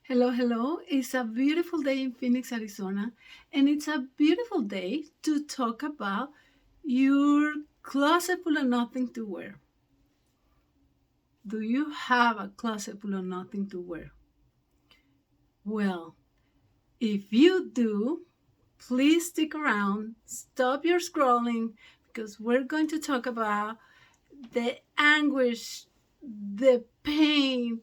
Hello, hello. It's a beautiful day in Phoenix, Arizona, and it's a beautiful day to talk about your closet full of nothing to wear. Do you have a closet full of nothing to wear? Well, if you do, please stick around, stop your scrolling, because we're going to talk about the anguish, the pain,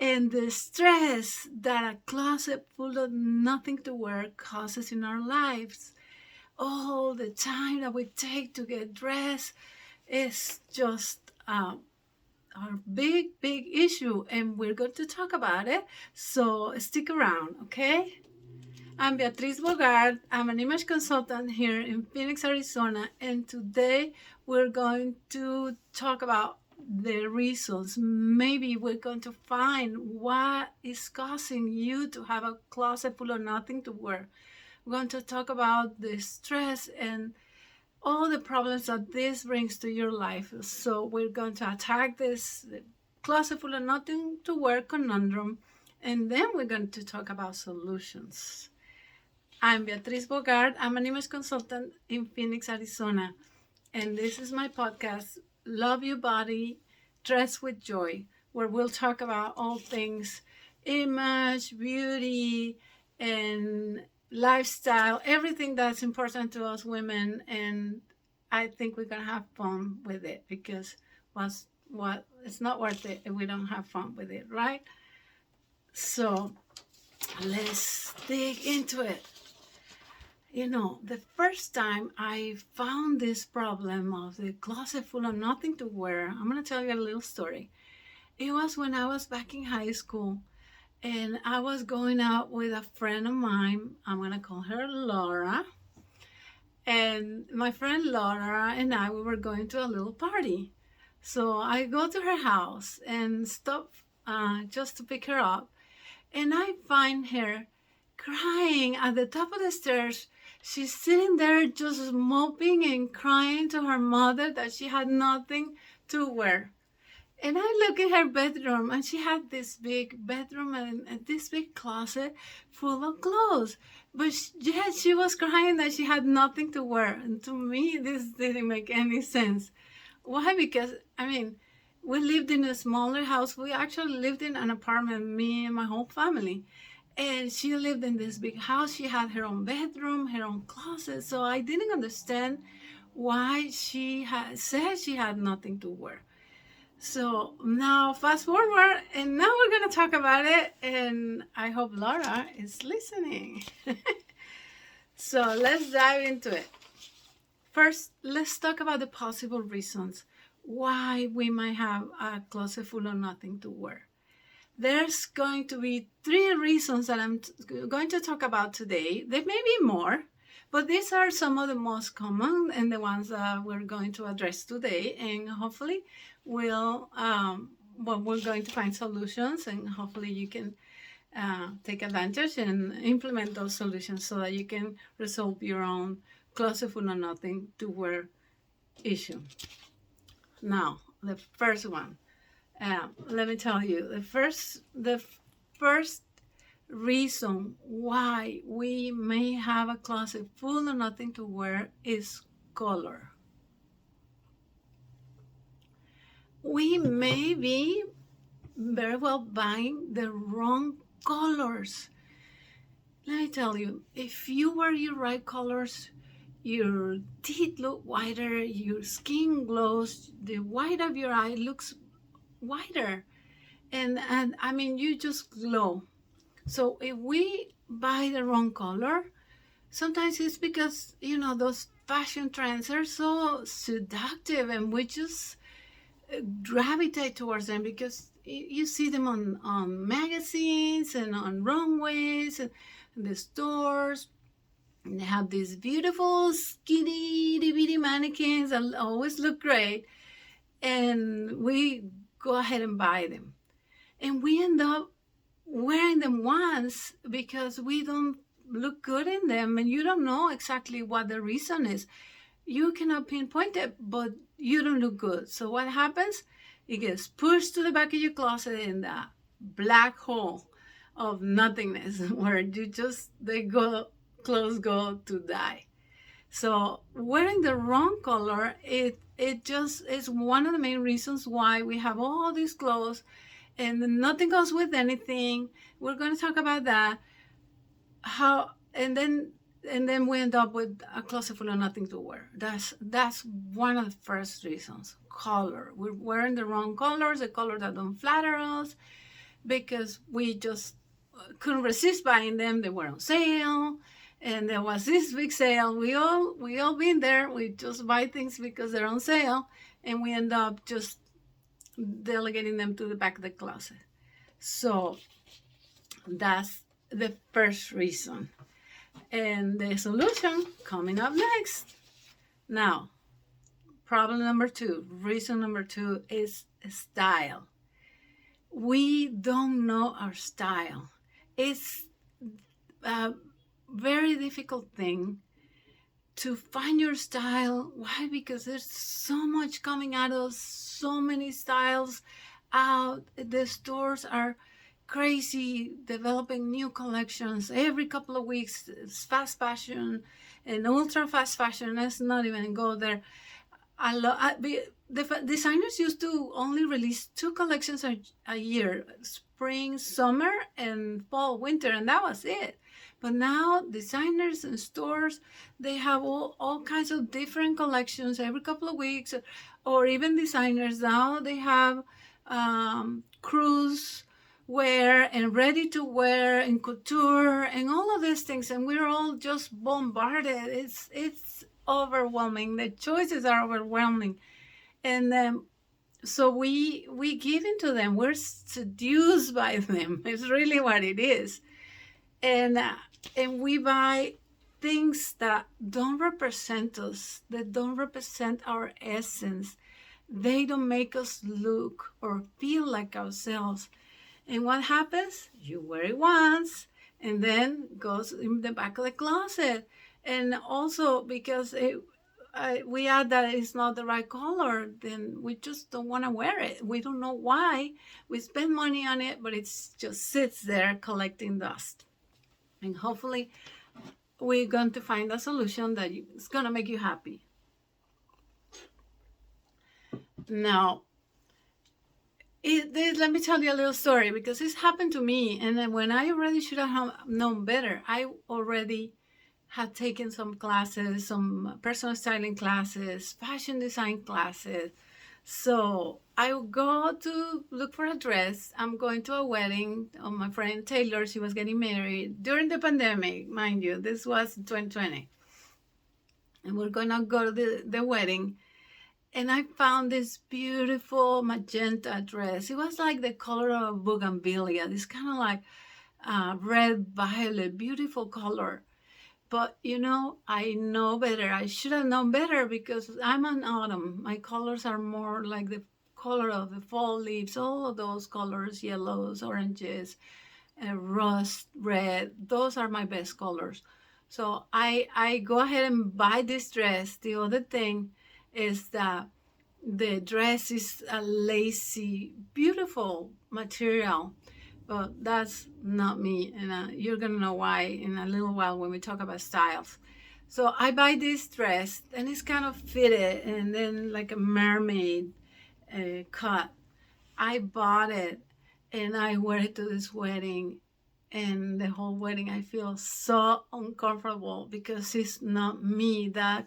and the stress that a closet full of nothing to wear causes in our lives. All the time that we take to get dressed is just a big, big issue, and we're going to talk about it. So stick around, okay? I'm Beatriz Bogart. I'm an image consultant here in Phoenix, Arizona, and today we're going to talk about the reasons. Maybe we're going to find what is causing you to have a closet full of nothing to wear. We're going to talk about the stress and all the problems that this brings to your life. So we're going to attack this closet full of nothing to wear conundrum, and then we're going to talk about solutions. I'm Beatriz Bogart. I'm an image consultant in Phoenix, Arizona. And this is my podcast, Love Your Body, Dress with Joy, where we'll talk about all things image, beauty, and lifestyle, everything that's important to us women. And I think we're going to have fun with it because what it's not worth it if we don't have fun with it, right? So let's dig into it. The first time I found this problem of the closet full of nothing to wear, I'm going to tell you a little story. It was when I was back in high school and I was going out with a friend of mine. I'm going to call her Laura. And my friend Laura and I, we were going to a little party. So I go to her house and stop just to pick her up. And I find her crying at the top of the stairs. She's sitting there just moping and crying to her mother that she had nothing to wear. And I look at her bedroom, and she had this big bedroom and this big closet full of clothes. But yet she was crying that she had nothing to wear. And to me, this didn't make any sense. Why? Because, we lived in a smaller house. We actually lived in an apartment, me and my whole family. And she lived in this big house. She had her own bedroom, her own closet. So I didn't understand why she had said she had nothing to wear. So now fast forward, and now we're going to talk about it. And I hope Laura is listening. So let's dive into it. First, let's talk about the possible reasons why we might have a closet full of nothing to wear. There's going to be three reasons that I'm going to talk about today. There may be more, but these are some of the most common and the ones that we're going to address today. And hopefully, we're going to find solutions, and hopefully you can take advantage and implement those solutions so that you can resolve your own closet full of nothing to wear issue. Now, the first one. Let me tell you, the first reason why we may have a closet full of nothing to wear is color. We may be very well buying the wrong colors. Let me tell you, if you wear your right colors, your teeth look whiter, your skin glows, the white of your eye looks whiter, and you just glow. So if we buy the wrong color, sometimes it's because those fashion trends are so seductive, and we just gravitate towards them because you see them on magazines and on runways and the stores. And they have these beautiful skinny itty bitty mannequins that always look great, and we go ahead and buy them, and we end up wearing them once because we don't look good in them, and you don't know exactly what the reason is. You cannot pinpoint it, but you don't look good. So what happens? It gets pushed to the back of your closet in that black hole of nothingness where you just, clothes go to die. So wearing the wrong color, it just is one of the main reasons why we have all these clothes and nothing goes with anything. We're going to talk about that. How and then we end up with a closet full of nothing to wear. That's one of the first reasons. Color. We're wearing the wrong colors, the color that don't flatter us, because we just couldn't resist buying them. They were on sale, and there was this big sale. We all been there. We just buy things because they're on sale, and we end up just delegating them to the back of the closet. So that's the first reason. And the solution coming up next. Now, problem number two, reason number two is style. We don't know our style. It's a very difficult thing to find your style. Why? Because there's so much coming at us, so many styles out. The stores are crazy, developing new collections every couple of weeks. It's fast fashion and ultra fast fashion. Let's not even go there. The designers used to only release two collections a year: spring, summer, and fall, winter, and that was it. But now designers and stores, they have all kinds of different collections every couple of weeks. Or even designers now, they have cruise wear and ready to wear and couture and all of these things, and we're all just bombarded. It's overwhelming. The choices are overwhelming, and so we give into them. We're seduced by them. It's really what it is, and we buy things that don't represent us, that don't represent our essence. They don't make us look or feel like ourselves. And what happens? You wear it once and then goes in the back of the closet. And also because we add that it's not the right color, then we just don't want to wear it. We don't know why. We spend money on it, but it just sits there collecting dust. And hopefully we're going to find a solution that is going to make you happy. Now, let me tell you a little story, because this happened to me, and then when I already should have known better, I already had taken some classes, some personal styling classes, fashion design classes. So I would go to look for a dress. I'm going to a wedding of my friend Taylor. She was getting married during the pandemic, mind you. This was 2020. And we're going to go to the wedding. And I found this beautiful magenta dress. It was like the color of bougainvillea, this kind of like red violet, beautiful color. But I know better. I should have known better, because I'm an autumn. My colors are more like the color of the fall leaves, all of those colors, yellows, oranges, rust, red. Those are my best colors. So I go ahead and buy this dress. The other thing is that the dress is a lacy, beautiful material, but that's not me, and you're gonna know why in a little while when we talk about styles. So I buy this dress, and it's kind of fitted, and then like a mermaid cut. I bought it, and I wear it to this wedding, and the whole wedding I feel so uncomfortable because it's not me. That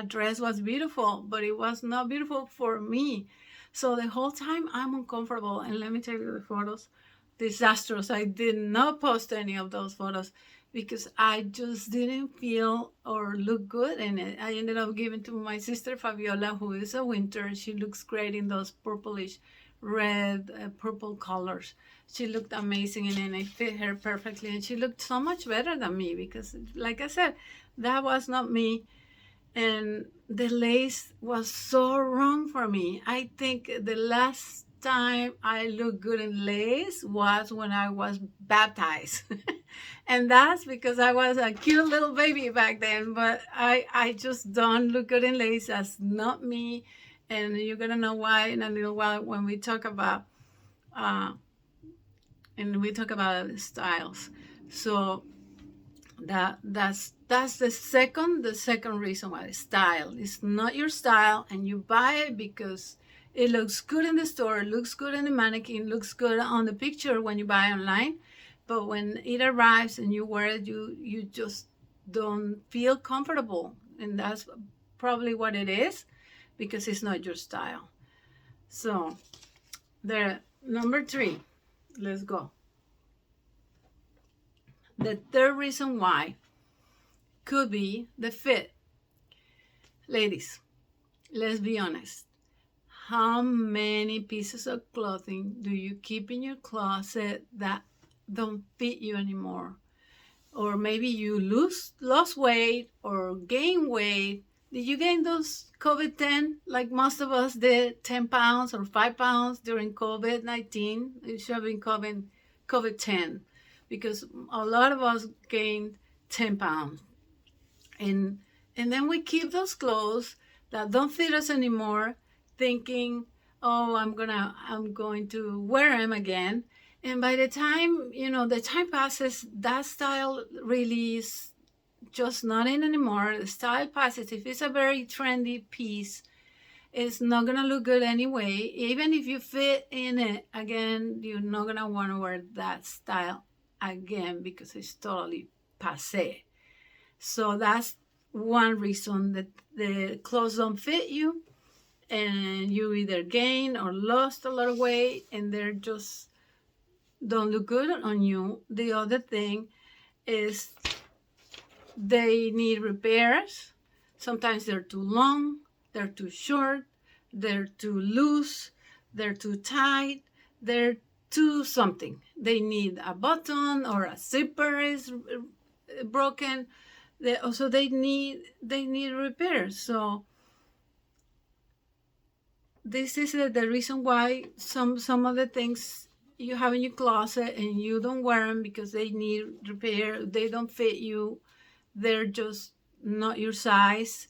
dress was beautiful, but it was not beautiful for me. So the whole time I'm uncomfortable. And let me tell you, the photos, disastrous. I did not post any of those photos because I just didn't feel or look good in it. I ended up giving to my sister Fabiola, who is a winter. She looks great in those purplish red, purple colors. She looked amazing in it, and it fit her perfectly. And she looked so much better than me because, like I said, that was not me. And the lace was so wrong for me. I think the last time I looked good in lace was when I was baptized. And that's because I was a cute little baby back then. But I just don't look good in lace. That's not me. And you're going to know why in a little while when we talk about and we talk about styles. So that's the second reason why. Style. It's not your style, and you buy it because it looks good in the store, it looks good in the mannequin, looks good on the picture when you buy online, but when it arrives and you wear it, you just don't feel comfortable, and that's probably what it is, because it's not your style. So the number 3, let's go. The third reason why could be the fit. Ladies, let's be honest. How many pieces of clothing do you keep in your closet that don't fit you anymore? Or maybe you lost weight or gain weight. Did you gain those COVID-10 like most of us did, 10 pounds or 5 pounds during COVID-19? It should have been COVID-10, because a lot of us gained 10 pounds. And then we keep those clothes that don't fit us anymore, thinking, oh, I'm going to wear them again. And by the time, the time passes, that style really is just not in anymore. The style passes. If it's a very trendy piece, it's not going to look good anyway. Even if you fit in it again, you're not going to want to wear that style again because it's totally passé. So that's one reason that the clothes don't fit you, and you either gain or lost a lot of weight, and they're just don't look good on you. The other thing is they need repairs. Sometimes they're too long, they're too short, they're too loose, they're too tight, they're too something. They need a button, or a zipper is broken. They need repairs. So this is the reason why some of the things you have in your closet and you don't wear them because they need repair. They don't fit you. They're just not your size.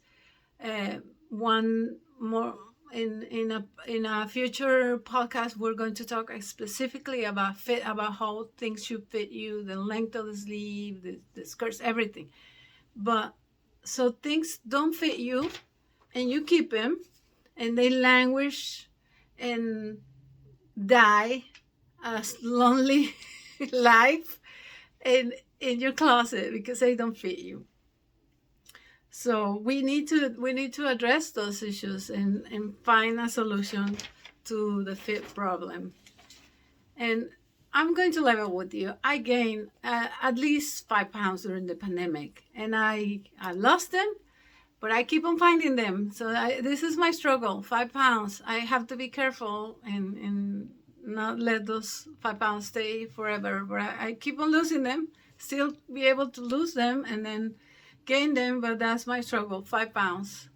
One more in a future podcast, we're going to talk specifically about how things should fit you, the length of the sleeve, the skirts, everything. But so things don't fit you, and you keep them, and they languish and die a lonely life in your closet because they don't fit you. So we need to address those issues and find a solution to the fit problem. And I'm going to level with you. I gained at least 5 pounds during the pandemic, and I lost them, but I keep on finding them. So this is my struggle, 5 pounds. I have to be careful and not let those 5 pounds stay forever. But I keep on losing them, still be able to lose them and then gain them, but that's my struggle, 5 pounds.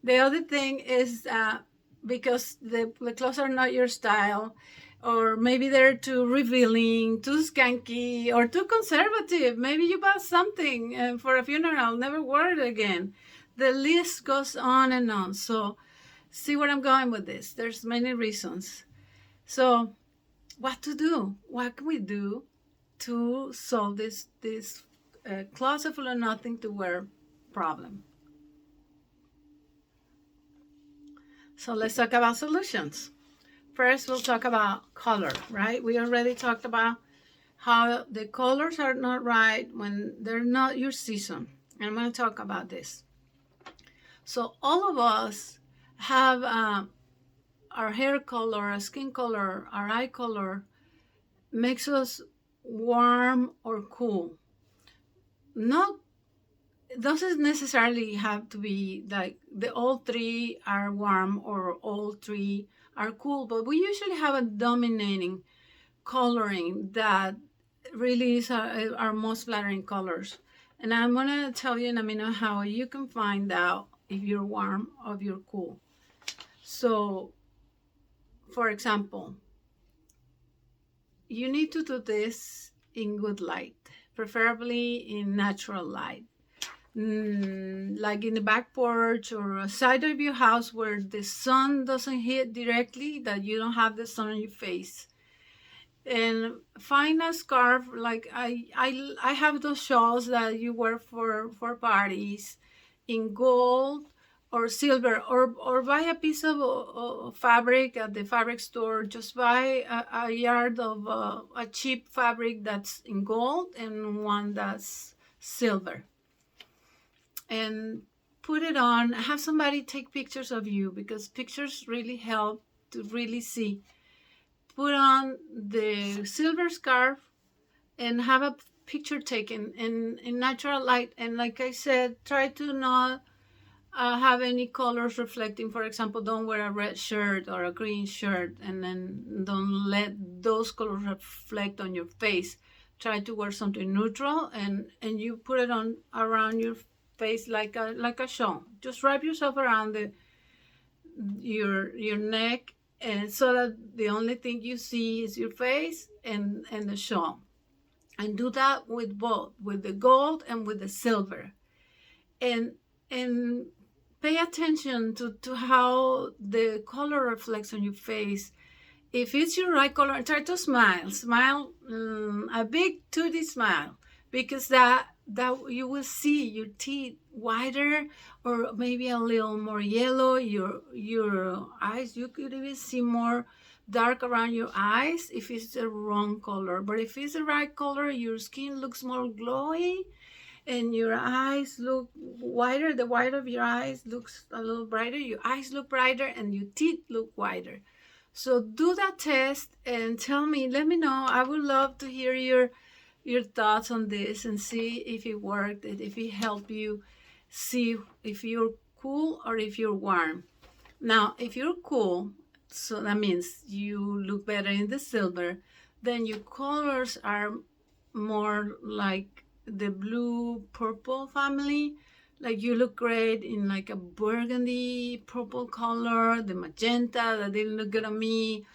The other thing is because the clothes are not your style, or maybe they're too revealing, too skanky, or too conservative. Maybe you bought something for a funeral, never wore it again. The list goes on and on. So see where I'm going with this. There's many reasons. So what to do? What can we do to solve this closet full of nothing to wear problem? So let's talk about solutions. First, we'll talk about color, right? We already talked about how the colors are not right when they're not your season. And I'm going to talk about this. So all of us have our hair color, our skin color, our eye color makes us warm or cool. It doesn't necessarily have to be like all three are warm or all three are cool, but we usually have a dominating coloring that really is our most flattering colors. And I'm going to tell you in a minute how you can find out if you're warm or if you're cool. So, for example, you need to do this in good light, preferably in natural light. Like in the back porch or a side of your house where the sun doesn't hit directly, that you don't have the sun on your face. and find a scarf. Like I have those shawls that you wear for parties in gold or silver, or buy a piece of fabric at the fabric store. Just buy a yard of a cheap fabric that's in gold and one that's silver, and put it on. Have somebody take pictures of you, because pictures really help to really see. Put on the silver scarf and have a picture taken in natural light. And like I said, try to not have any colors reflecting. For example, don't wear a red shirt or a green shirt, and then don't let those colors reflect on your face. Try to wear something neutral, and you put it on around your face like a shawl. Just wrap yourself around your neck, and so that the only thing you see is your face and the shawl. And do that with both, with the gold and with the silver. And and pay attention to how the color reflects on your face. If it's your right color, try to smile a big toothy smile, because that you will see your teeth whiter, or maybe a little more yellow. Your eyes, you could even see more dark around your eyes if it's the wrong color. But if it's the right color, your skin looks more glowy and your eyes look whiter. The white of your eyes looks a little brighter. Your eyes look brighter and your teeth look whiter. So do that test and tell me, let me know. I would love to hear your thoughts on this and see if it worked and if it helped you see if you're cool or if you're warm. Now, if you're cool, so that means you look better in the silver, then your colors are more like the blue purple family. Like you look great in like a burgundy purple color. The magenta, that didn't look good on me.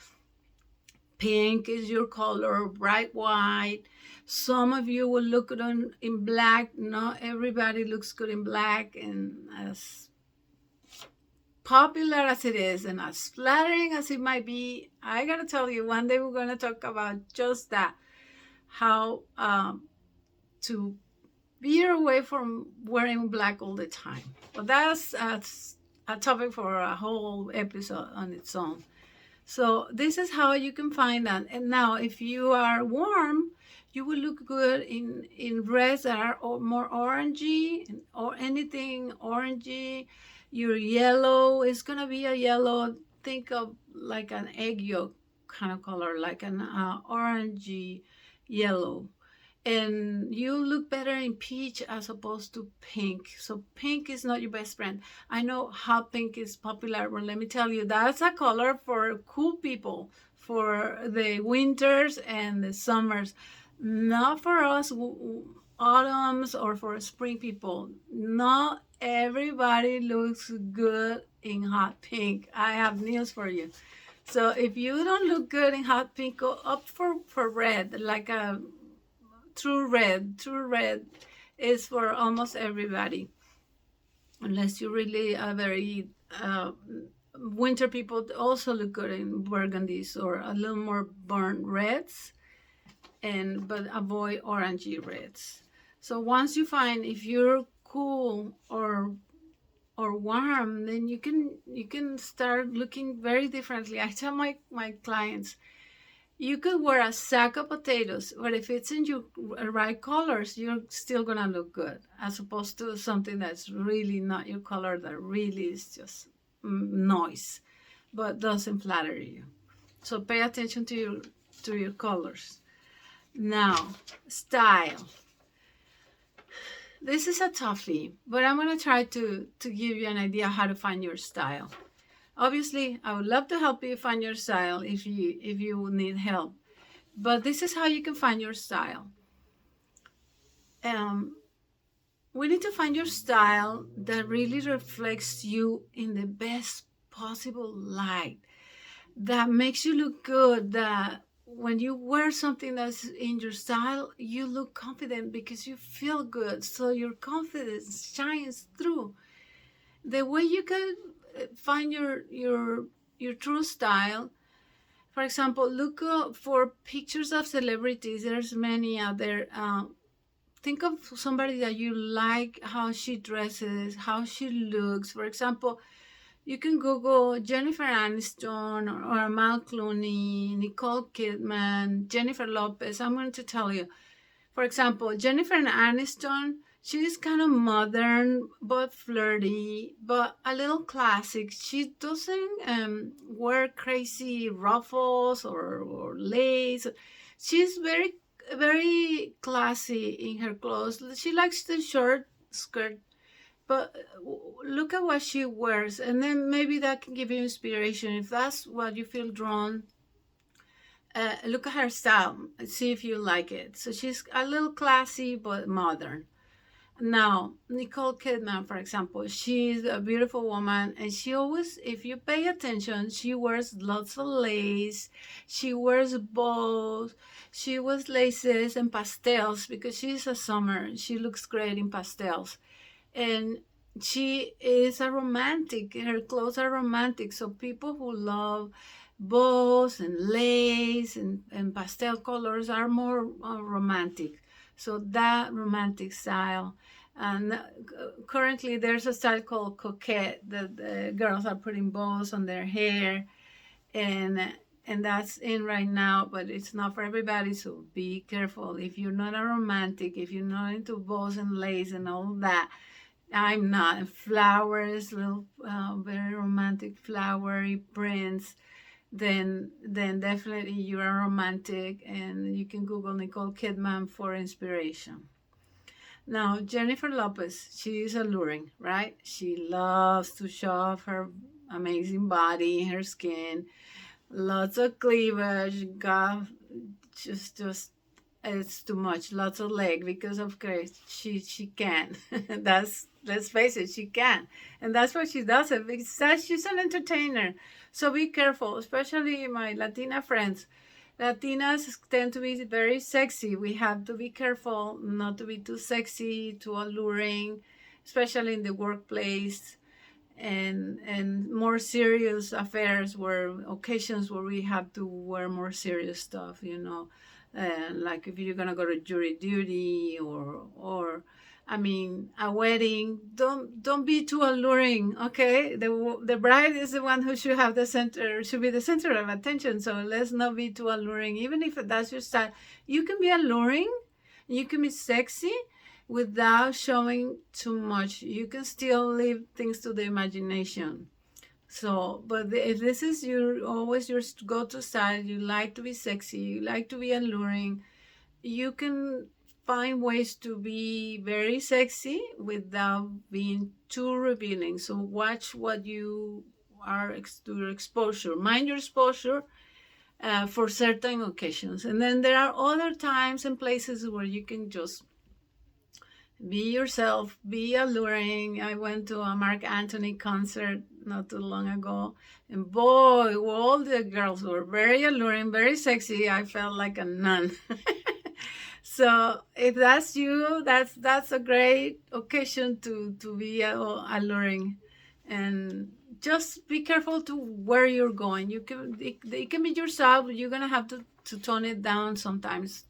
Pink is your color, bright white. Some of you will look good in black. Not everybody looks good in black. And as popular as it is and as flattering as it might be, I gotta tell you, one day we're gonna talk about just that, how to veer away from wearing black all the time. But that's a topic for a whole episode on its own. So this is how you can find that. And now, if you are warm, you will look good in reds that are more orangey, or anything orangey. Your yellow is gonna be a yellow. Think of like an egg yolk kind of color, like an orangey yellow. And you look better in peach as opposed to pink. So pink is not your best friend. I know hot pink is popular, but let me tell you, that's a color for cool people, for the winters and the summers, not for us autumns or for spring people. Not everybody looks good in hot pink. I have news for you. So if you don't look good in hot pink, go up for red, like a true red. True red is for almost everybody, unless you really are very winter people. Also look good in burgundies or a little more burnt reds, and but avoid orangey reds. So once you find if you're cool or warm, then you can start looking very differently. I tell my clients, you could wear a sack of potatoes, but if it's in your right colors, you're still gonna look good, as opposed to something that's really not your color, that really is just noise, but doesn't flatter you. So pay attention to your colors. Now, style. This is a toughie, but I'm gonna try to give you an idea how to find your style. Obviously, I would love to help you find your style if you need help. But this is how you can find your style. We need to find your style that really reflects you in the best possible light, that makes you look good, that when you wear something that's in your style, you look confident because you feel good. So your confidence shines through. The way you can find your true style, For example, look for pictures of celebrities. There's many out there. Think of somebody that you like, how she dresses, how she looks. For example, you can Google Jennifer Aniston or Amal Clooney, Nicole Kidman, Jennifer Lopez. I'm going to tell you. For example, Jennifer Aniston, she's kind of modern, but flirty, but a little classic. She doesn't wear crazy ruffles or lace. She's very classy in her clothes. She likes the short skirt, but look at what she wears, and then maybe that can give you inspiration. If that's what you feel drawn, look at her style, see if you like it. So she's a little classy but modern. Now, Nicole Kidman, for example, she's a beautiful woman, and she always, if you pay attention, she wears lots of lace, she wears bows, she wears laces and pastels because she's a summer. She looks great in pastels. And she is a romantic. Her clothes are romantic. So people who love bows and lace and pastel colors are more romantic. So that romantic style. And currently there's a style called coquette that the girls are putting bows on their hair, and that's in right now, but it's not for everybody. So be careful. If you're not a romantic, if you're not into bows and lace and all that, I'm not. Flowers, little very romantic flowery prints, then definitely you're a romantic, and you can Google Nicole Kidman for inspiration. Now, Jennifer Lopez, she is alluring, right? She loves to show off her amazing body, her skin, lots of cleavage, got just it's too much, lots of leg, because of course she can. That's, let's face it, she can, and that's what she does it because she's an entertainer. So be careful, especially my Latina friends. Latinas tend to be very sexy. We have to be careful not to be too sexy, too alluring, especially in the workplace, and more serious affairs, where occasions where we have to wear more serious stuff, like if you're gonna go to jury duty, or I mean, a wedding. Don't be too alluring, okay? The bride is the one who should be the center of attention. So let's not be too alluring, even if that's your style. You can be alluring, you can be sexy without showing too much. You can still leave things to the imagination. So, but if this is always your go-to style, you like to be sexy, you like to be alluring, you can find ways to be very sexy without being too revealing. So watch what you are your exposure. Mind your exposure for certain occasions. And then there are other times and places where you can just be yourself, be alluring. I went to a Mark Anthony concert not too long ago, and boy, all the girls were very alluring, very sexy. I felt like a nun. So if that's you, that's a great occasion to be alluring, and just be careful to where you're going. It can be yourself, but you're gonna have to tone it down sometimes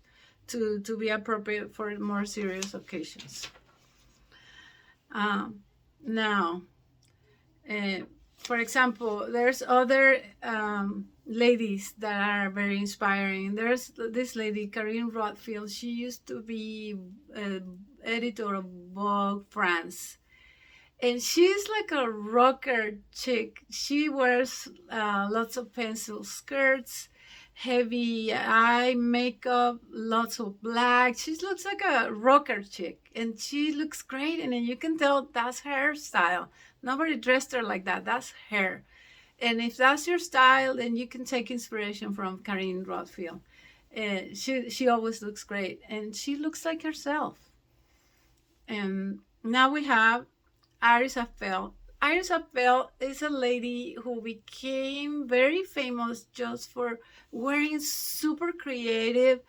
to be appropriate for more serious occasions. Now, for example, there's other ladies that are very inspiring. There's this lady, Karine Rothfield. She used to be editor of Vogue France. And she's like a rocker chick. She wears lots of pencil skirts, heavy eye makeup, lots of black. She looks like a rocker chick, and she looks great. And you can tell that's her style. Nobody dressed her like that. That's her. And if that's your style, then you can take inspiration from Karine Rothfield. She always looks great, and she looks like herself. And now we have Iris Apfel. Iris Apfel is a lady who became very famous just for wearing super creative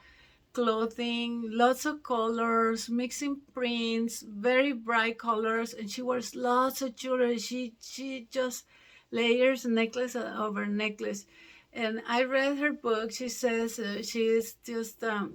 clothing, lots of colors, mixing prints, very bright colors, and she wears lots of jewelry. She just layers necklace over necklace. And I read her book. She says she is just an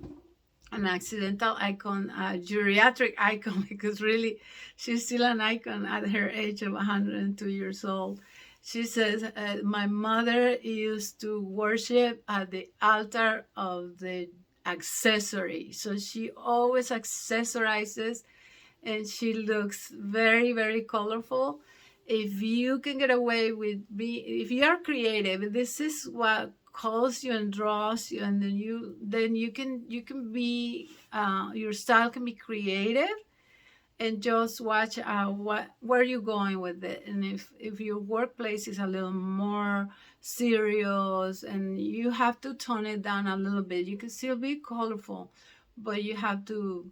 accidental icon, a geriatric icon, because really she's still an icon at her age of 102 years old. She says, my mother used to worship at the altar of the accessory. So she always accessorizes, and she looks very, very colorful. If you can get away with if you are creative, this is what calls you and draws you, and then you can be your style can be creative, and just watch where you're going with it. And if your workplace is a little more serious and you have to tone it down a little bit, you can still be colorful, but you have to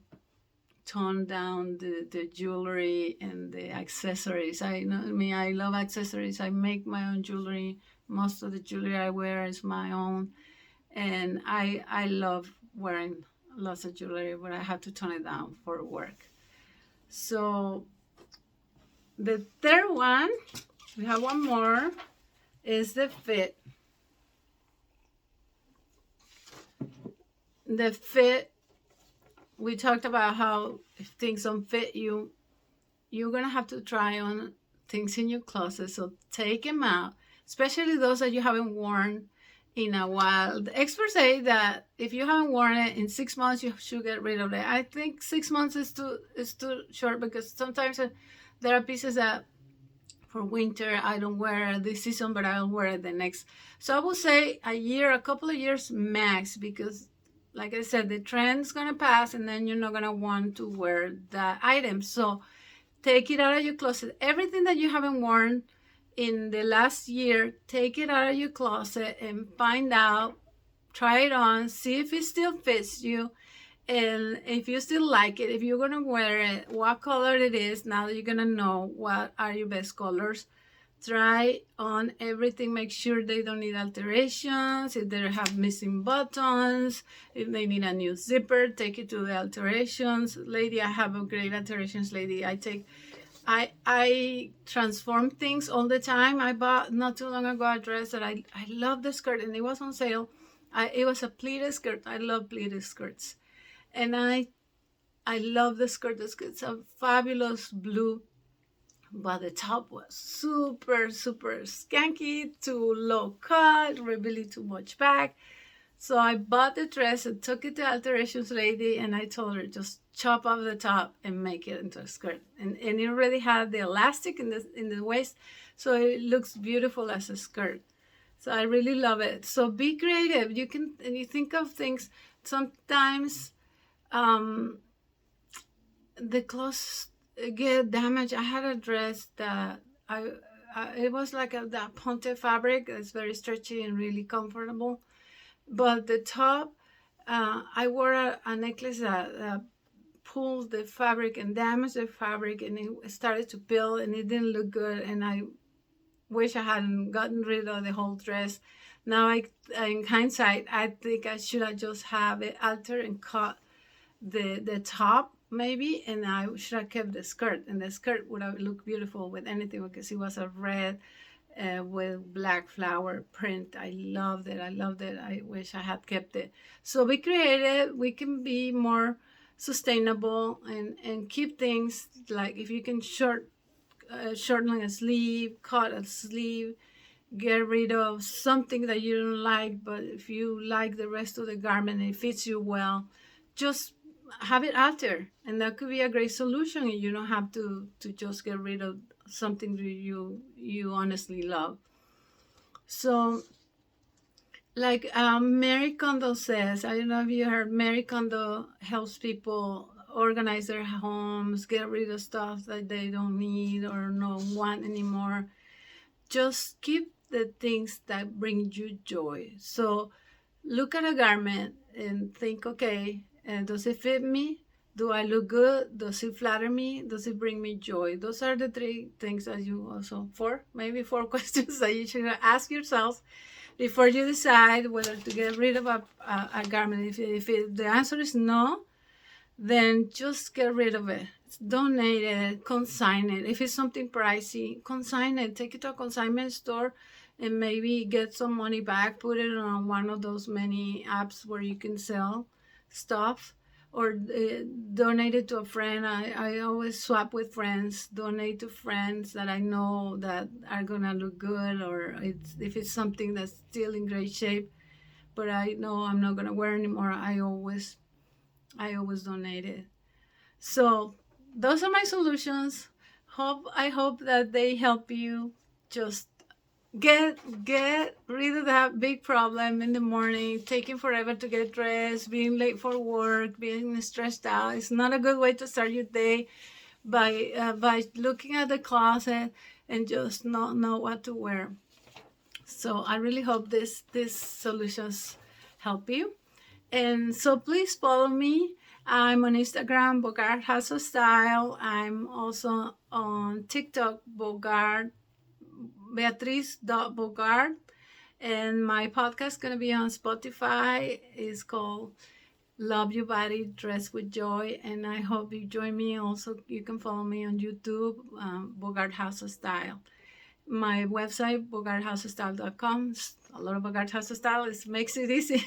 tone down the jewelry and the accessories. I know, I mean, I love accessories. I make my own jewelry. Most of the jewelry I wear is my own, and I love wearing lots of jewelry, but I have to tone it down for work. So the third one, we have one more, is the fit. The fit, we talked about how if things don't fit you, you're going to have to try on things in your closet. So take them out, especially those that you haven't worn in a while. The experts say that if you haven't worn it in 6 months, you should get rid of it. I think 6 months is too short, because sometimes there are pieces that for winter I don't wear this season, but I'll wear it the next. So I would say a year, a couple of years max, because like I said, the trend's gonna pass, and then you're not gonna want to wear that item. So take it out of your closet. Everything that you haven't worn in the last year, take it out of your closet and find out, try it on, see if it still fits you, and if you still like it, if you're gonna wear it, what color it is. Now that you're gonna know what are your best colors, try on everything. Make sure they don't need alterations. If they have missing buttons, if they need a new zipper, take it to the alterations lady. I have a great alterations lady. I transform things all the time. I bought not too long ago a dress that I love the skirt, and it was on sale. It was a pleated skirt. I love pleated skirts, and I love the skirt. It's a fabulous blue, but the top was super, super skanky, too low cut, really too much back. So I bought the dress and took it to alterations lady, and I told her, just chop off the top and make it into a skirt. And it already had the elastic in the waist, so it looks beautiful as a skirt. So I really love it. So be creative. You can, and you think of things. Sometimes the clothes get damaged. I had a dress that it was like that ponte fabric. It's very stretchy and really comfortable. But the top, I wore a necklace that pulled the fabric and damaged the fabric, and it started to peel, and it didn't look good. And I wish I hadn't gotten rid of the whole dress. Now, in hindsight, I think I should have just have it altered and cut the top maybe, and I should have kept the skirt, and the skirt would have looked beautiful with anything, because it was a red with black flower print. I loved it. I wish I had kept it. So be creative. We can be more sustainable and keep things, like if you can shorten a sleeve, cut a sleeve, get rid of something that you don't like, but if you like the rest of the garment and it fits you well, just have it altered, and that could be a great solution. And you don't have to just get rid of something that you honestly love. So, like Mary Kondo says, I don't know if you heard, Mary Kondo helps people organize their homes, get rid of stuff that they don't need or don't want anymore. Just keep the things that bring you joy. So look at a garment and think, okay, does it fit me? Do I look good? Does it flatter me? Does it bring me joy? Those are the three things that you also, maybe four questions that you should ask yourself before you decide whether to get rid of a garment. If the answer is no, then just get rid of it. Donate it, consign it. If it's something pricey, consign it. Take it to a consignment store and maybe get some money back, put it on one of those many apps where you can sell stuff, or donate it to a friend. I always swap with friends, donate to friends that I know that are gonna look good, or if it's something that's still in great shape, but I know I'm not gonna wear anymore. I always donate it. So those are my solutions. I hope that they help you just get rid of that big problem in the morning, taking forever to get dressed, being late for work, being stressed out. It's not a good way to start your day by looking at the closet and just not know what to wear. So I really hope these solutions help you. And so please follow me. I'm on Instagram, Bogart House of Style. I'm also on TikTok, Bogart, Beatriz.Bogart. And my podcast is going to be on Spotify. It's called Love Your Body, Dress with Joy. And I hope you join me. Also, you can follow me on YouTube, Bogart House of Style. My website, bogarthousestyle.com. A lot of Bogart House of Style. It makes it easy.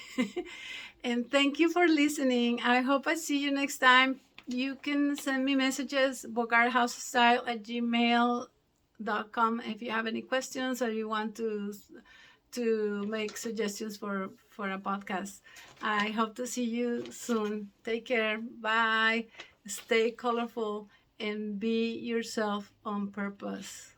And thank you for listening. I hope I see you next time. You can send me messages, bogarthousestyle@gmail.com, if you have any questions or you want to make suggestions for a podcast. I hope to see you soon. Take care. Bye. Stay colorful and be yourself on purpose.